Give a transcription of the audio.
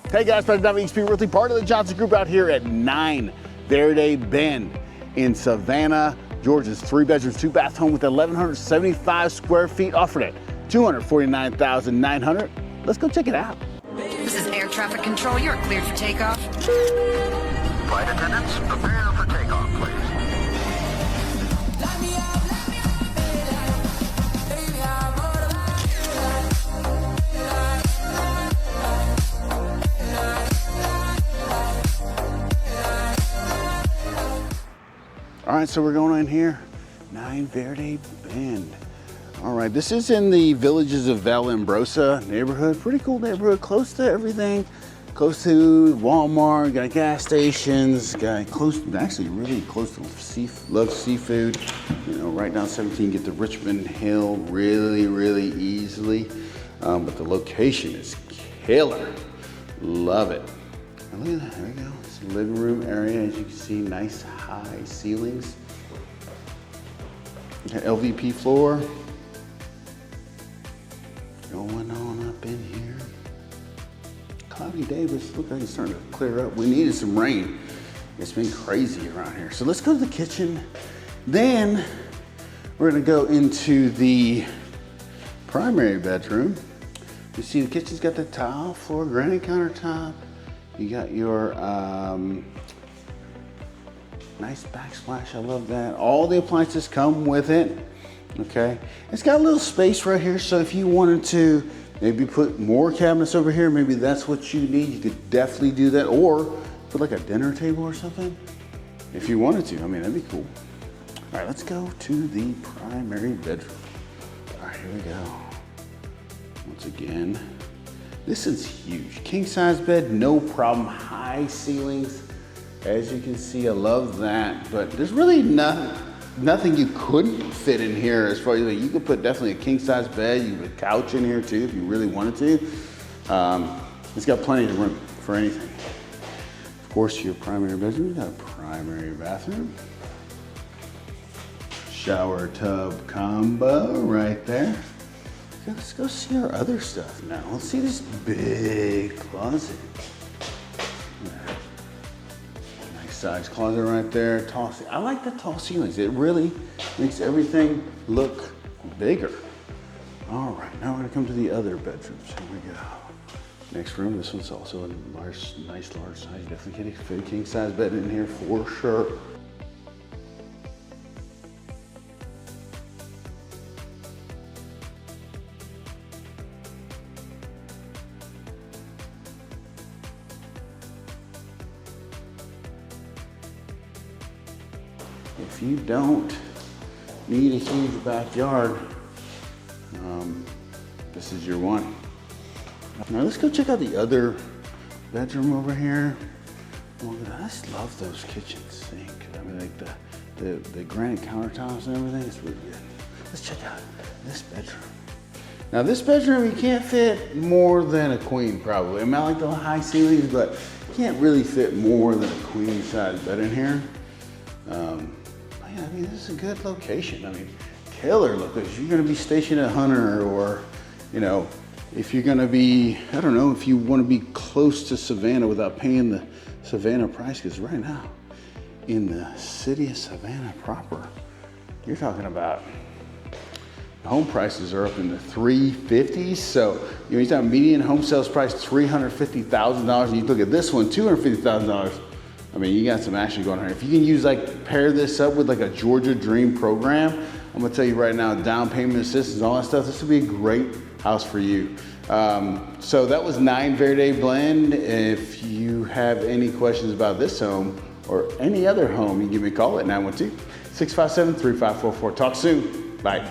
Hey guys, Donovan, XP Realty, part of the Johnson Group out here at 9 Verde Bend in Savannah, Georgia's 3 bedrooms, 2 bath home with 1,175 square feet, offered at $249,900. Let's go check it out. This is air traffic control. You're cleared for takeoff. Flight attendants, prepare for takeoff, please. All right, so we're going in here, 9 Verde Bend. All right, this is in the Villages of Vallambrosa neighborhood. Pretty cool neighborhood, close to everything. Close to Walmart, got gas stations, got close, actually really close to love seafood. You know, right down 17, get to Richmond Hill really easily. But the location is killer. Love it. And look at that, there we go. It's a living room area, as you can see, nice high ceilings. Got LVP floor. Going on up in here. Cloudy day, but it looks like it's starting to clear up. We needed some rain. It's been crazy around here. So let's go to the kitchen. Then we're gonna go into the primary bedroom. You see the kitchen's got the tile floor, granite countertop. You got your nice backsplash, I love that. All the appliances come with it, okay? It's got a little space right here, so if you wanted to maybe put more cabinets over here, maybe that's what you need, you could definitely do that, or put like a dinner table or something, if you wanted to. I mean, that'd be cool. All right, let's go to the primary bedroom. All right, here we go. Once again, this is huge. King size bed, no problem, high ceilings. As you can see, I love that, but there's really nothing you couldn't fit in here as far as, like, you could put definitely a king size bed, you could couch in here too if you really wanted to. It's got plenty of room for anything. Of course, your primary bedroom, you got a primary bathroom. Shower tub combo right there. Let's go see our other stuff now. Let's see this big closet. Size closet right there, tall. I like the tall ceilings. It really makes everything look bigger. All right, now we're gonna come to the other bedrooms. Here we go. Next room, this one's also a nice large size. You definitely get a fit king size bed in here for sure. If you don't need a huge backyard, this is your one. Now let's go check out the other bedroom over here. Oh, I just love those kitchen sink. I mean, like the granite countertops and everything, it's really good. Let's check out this bedroom. Now this bedroom, you can't fit more than a queen probably. I mean, I like the high ceilings, but you can't really fit more than a queen size bed in here. I mean, this is a good location. I mean, killer location. You're gonna be stationed at Hunter, or, you know, if you're gonna be, I don't know, if you wanna be close to Savannah without paying the Savannah price, because right now, in the city of Savannah proper, you're talking about, home prices are up in the 350s. So, you know, you're talking median home sales price, $350,000. And you look at this one, $250,000. I mean, you got some action going on here. If you can use, like, pair this up with like a Georgia Dream program, I'm gonna tell you right now, down payment assistance, all that stuff, this would be a great house for you. So that was 9 Verde Bend. If you have any questions about this home or any other home, you can give me a call at 912-657-3544. Talk soon. Bye.